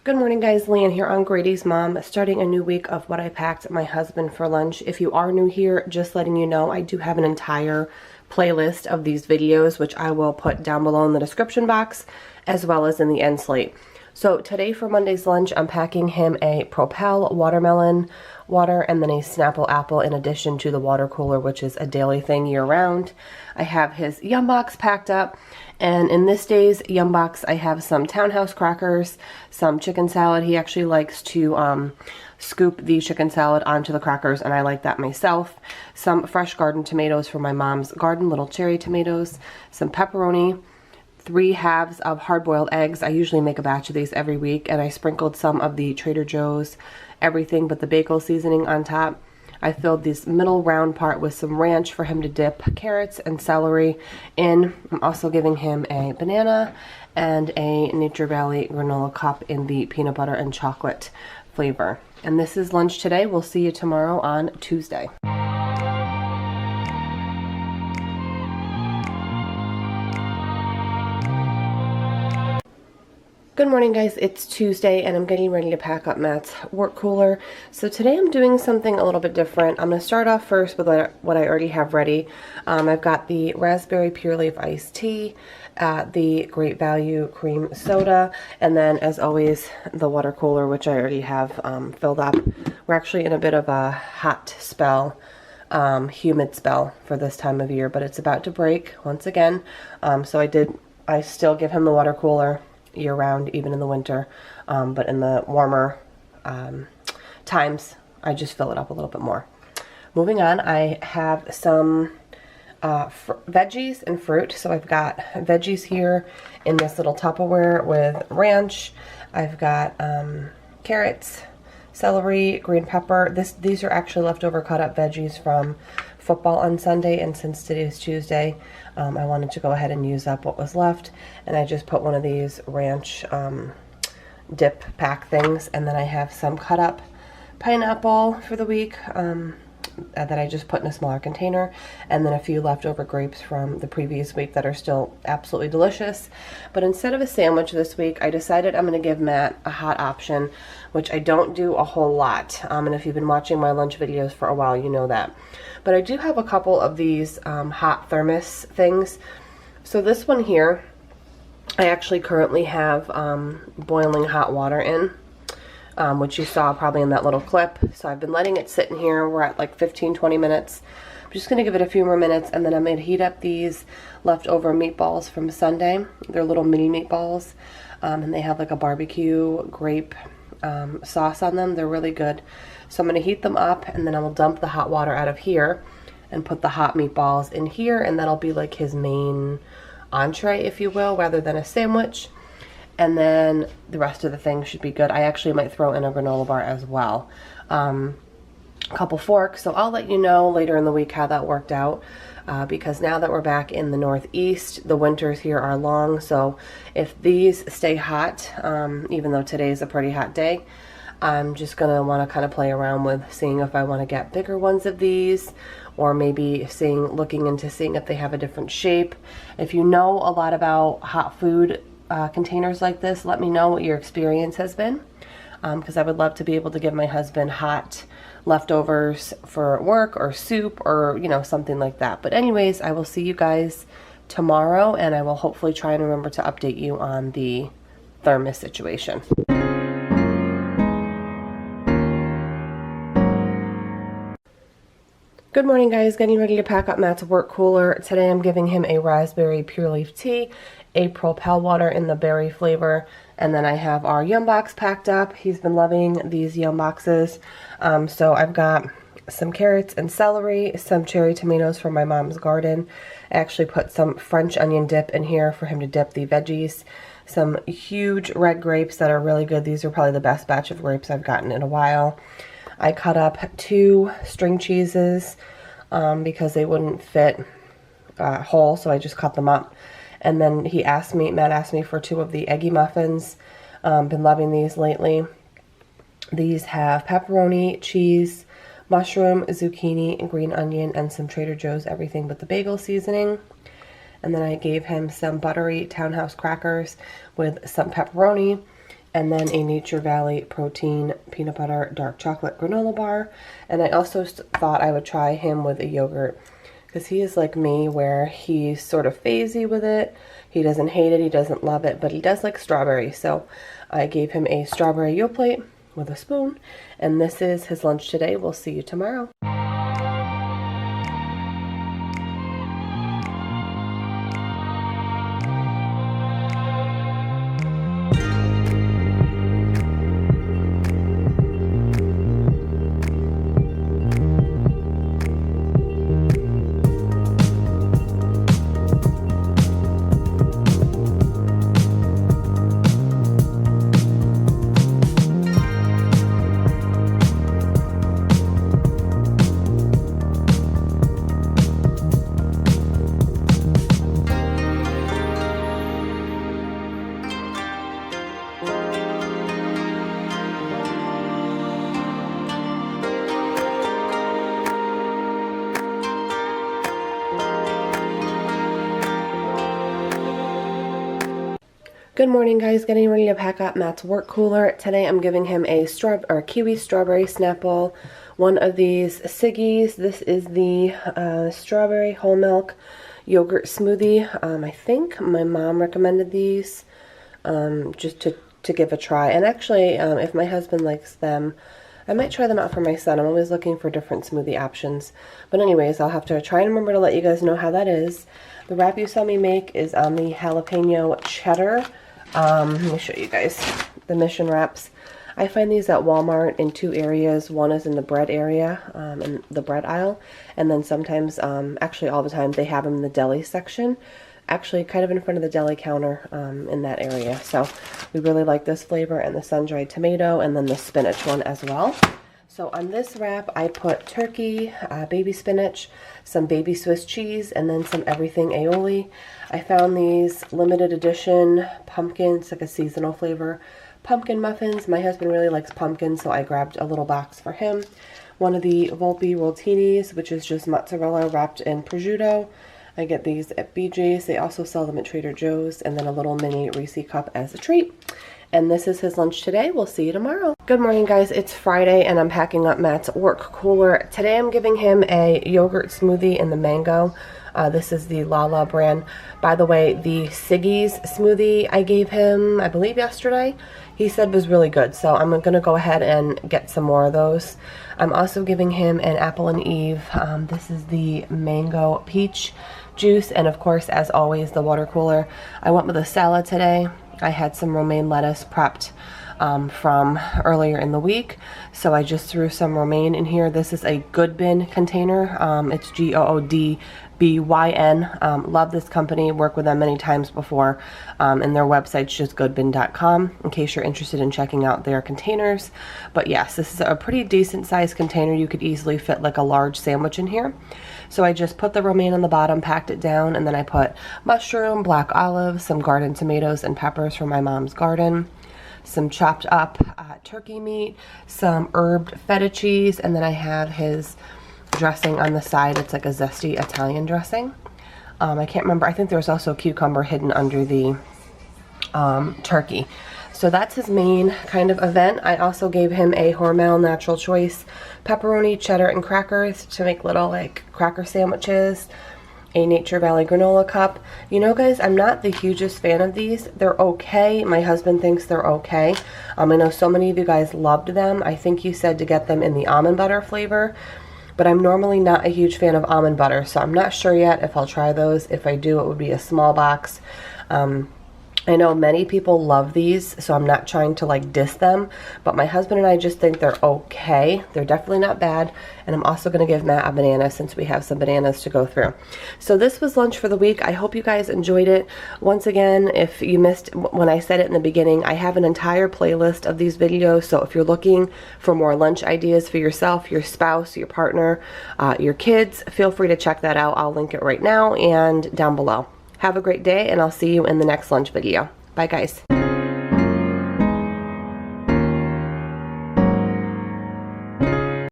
Good morning, guys. Leanne here on Grady's Mom, starting a new week of what I packed my husband for lunch. If you are new here, just letting you know, I do have an entire playlist of these videos, which I will put down below in the description box, as well as in the end slate. So today for Monday's lunch, I'm packing him a Propel watermelon water and then a Snapple apple in addition to the water cooler, which is a daily thing year round. I have his Yum Box packed up, and in this day's Yum Box, I have some Townhouse crackers, some chicken salad. He actually likes to scoop the chicken salad onto the crackers, and I like that myself. Some fresh garden tomatoes from my mom's garden, little cherry tomatoes, some pepperoni, 3 halves of hard-boiled eggs. I usually make a batch of these every week, and I sprinkled some of the Trader Joe's everything but the bagel seasoning on top. I filled this middle round part with some ranch for him to dip carrots and celery in. I'm also giving him a banana and a Nature Valley granola cup in the peanut butter and chocolate flavor. And this is lunch today. We'll see you tomorrow on Tuesday. Good morning, guys. It's Tuesday and I'm getting ready to pack up Matt's work cooler. So today I'm doing something a little bit different. I'm going to start off first with what I already have ready. I've got the raspberry pure leaf iced tea, the Great Value cream soda, and then as always the water cooler, which I already have filled up. We're actually in a bit of a hot spell, humid spell for this time of year, but it's about to break once again. So I still give him the water cooler year-round, even in the winter, but in the warmer times I just fill it up a little bit more. Moving on, I have some veggies and fruit. So I've got veggies here in this little Tupperware with ranch. I've got carrots, celery, green pepper. These are actually leftover cut up veggies from football on Sunday, and since today is Tuesday, I wanted to go ahead and use up what was left, and I just put one of these ranch dip pack things, and then I have some cut up pineapple for the week that I just put in a smaller container, and then a few leftover grapes from the previous week that are still absolutely delicious. But instead of a sandwich this week, I decided I'm going to give Matt a hot option, which I don't do a whole lot, and if you've been watching my lunch videos for a while, you know that. But I do have a couple of these hot thermos things. So this one here, I actually currently have boiling hot water in, which you saw probably in that little clip. So I've been letting it sit in here. We're at like 15-20 minutes. I'm just going to give it a few more minutes, and then I'm going to heat up these leftover meatballs from Sunday. They're little mini meatballs, and they have like a barbecue grape sauce on them. They're really good. So I'm going to heat them up, and then I will dump the hot water out of here and put the hot meatballs in here, and that'll be like his main entree, if you will, rather than a sandwich. And then the rest of the things should be good. I actually might throw in a granola bar as well. A couple forks, so I'll let you know later in the week how that worked out. Because now that we're back in the Northeast, the winters here are long, so if these stay hot, even though today's a pretty hot day, I'm just going to want to kind of play around with seeing if I want to get bigger ones of these, or maybe looking into seeing if they have a different shape. If you know a lot about hot food containers like this, let me know what your experience has been, because I would love to be able to give my husband hot leftovers for work or soup or, you know, something like that. But anyways, I will see you guys tomorrow, and I will hopefully try and remember to update you on the thermos situation. Good morning, guys. Getting ready to pack up Matt's work cooler. Today I'm giving him a raspberry pure leaf tea, a Propel water in the berry flavor, and then I have our Yum Box packed up. He's been loving these Yum Boxes. So I've got some carrots and celery, some cherry tomatoes from my mom's garden. I actually put some French onion dip in here for him to dip the veggies. Some huge red grapes that are really good. These are probably the best batch of grapes I've gotten in a while. I cut up 2 string cheeses because they wouldn't fit whole, so I just cut them up. And then Matt asked me for 2 of the eggy muffins. Been loving these lately. These have pepperoni, cheese, mushroom, zucchini, green onion, and some Trader Joe's everything but the bagel seasoning. And then I gave him some buttery Townhouse crackers with some pepperoni and then a Nature Valley protein peanut butter dark chocolate granola bar. And I also thought I would try him with a yogurt, because he is like me, where he's sort of phasey with it. He doesn't hate it, he doesn't love it, but he does like strawberry. So I gave him a strawberry Yoplait with a spoon, and this is his lunch today. We'll see you tomorrow. Good morning, guys. Getting ready to pack up Matt's work cooler. Today I'm giving him a kiwi strawberry Snapple, one of these Siggies. This is the strawberry whole milk yogurt smoothie. I think my mom recommended these just to give a try. And actually, if my husband likes them, I might try them out for my son. I'm always looking for different smoothie options. But anyways, I'll have to try and remember to let you guys know how that is. The wrap you saw me make is on the jalapeno cheddar. Let me show you guys the Mission wraps. I find these at Walmart in two areas. One is in the bread area, in the bread aisle, and then sometimes, actually all the time, they have them in the deli section, actually kind of in front of the deli counter in that area. So we really like this flavor, and the sun-dried tomato, and then the spinach one as well. So on this wrap, I put turkey, baby spinach, some baby Swiss cheese, and then some everything aioli. I found these limited edition pumpkins, like a seasonal flavor, pumpkin muffins. My husband really likes pumpkin, so I grabbed a little box for him. One of the Volpe Rolltinis, which is just mozzarella wrapped in prosciutto. I get these at BJ's. They also sell them at Trader Joe's, and then a little mini Reese cup as a treat. And this is his lunch today. We'll see you tomorrow. Good morning, guys. It's Friday, and I'm packing up Matt's work cooler. Today I'm giving him a yogurt smoothie in the mango. This is the Lala brand. By the way, the Siggi's smoothie I gave him, I believe yesterday, he said was really good. So I'm going to go ahead and get some more of those. I'm also giving him an Apple and Eve. This is the mango peach juice. And of course, as always, the water cooler. I went with a salad today. I had some romaine lettuce prepped from earlier in the week, so I just threw some romaine in here. This is a Goodbyn container. It's Goodbyn. Love this company, worked with them many times before, and their website's just goodbyn.com in case you're interested in checking out their containers. But yes, this is a pretty decent sized container. You could easily fit like a large sandwich in here. So I just put the romaine on the bottom, packed it down, and then I put mushroom, black olives, some garden tomatoes and peppers from my mom's garden, some chopped up turkey meat, some herbed feta cheese, and then I have his dressing on the side. It's like a zesty Italian dressing. I can't remember. I think there's also a cucumber hidden under the turkey. So that's his main kind of event. I also gave him a Hormel Natural Choice pepperoni, cheddar, and crackers to make little like cracker sandwiches. A Nature Valley granola cup. You know, guys, I'm not the hugest fan of these. They're okay. My husband thinks they're okay. I know so many of you guys loved them. I think you said to get them in the almond butter flavor, but I'm normally not a huge fan of almond butter, so I'm not sure yet if I'll try those. If I do, it would be a small box. I know many people love these, so I'm not trying to like diss them, but my husband and I just think they're okay. They're definitely not bad, and I'm also going to give Matt a banana since we have some bananas to go through. So this was lunch for the week. I hope you guys enjoyed it. Once again, if you missed when I said it in the beginning, I have an entire playlist of these videos, so if you're looking for more lunch ideas for yourself, your spouse, your partner, your kids, feel free to check that out. I'll link it right now and down below. Have a great day, and I'll see you in the next lunch video. Bye, guys.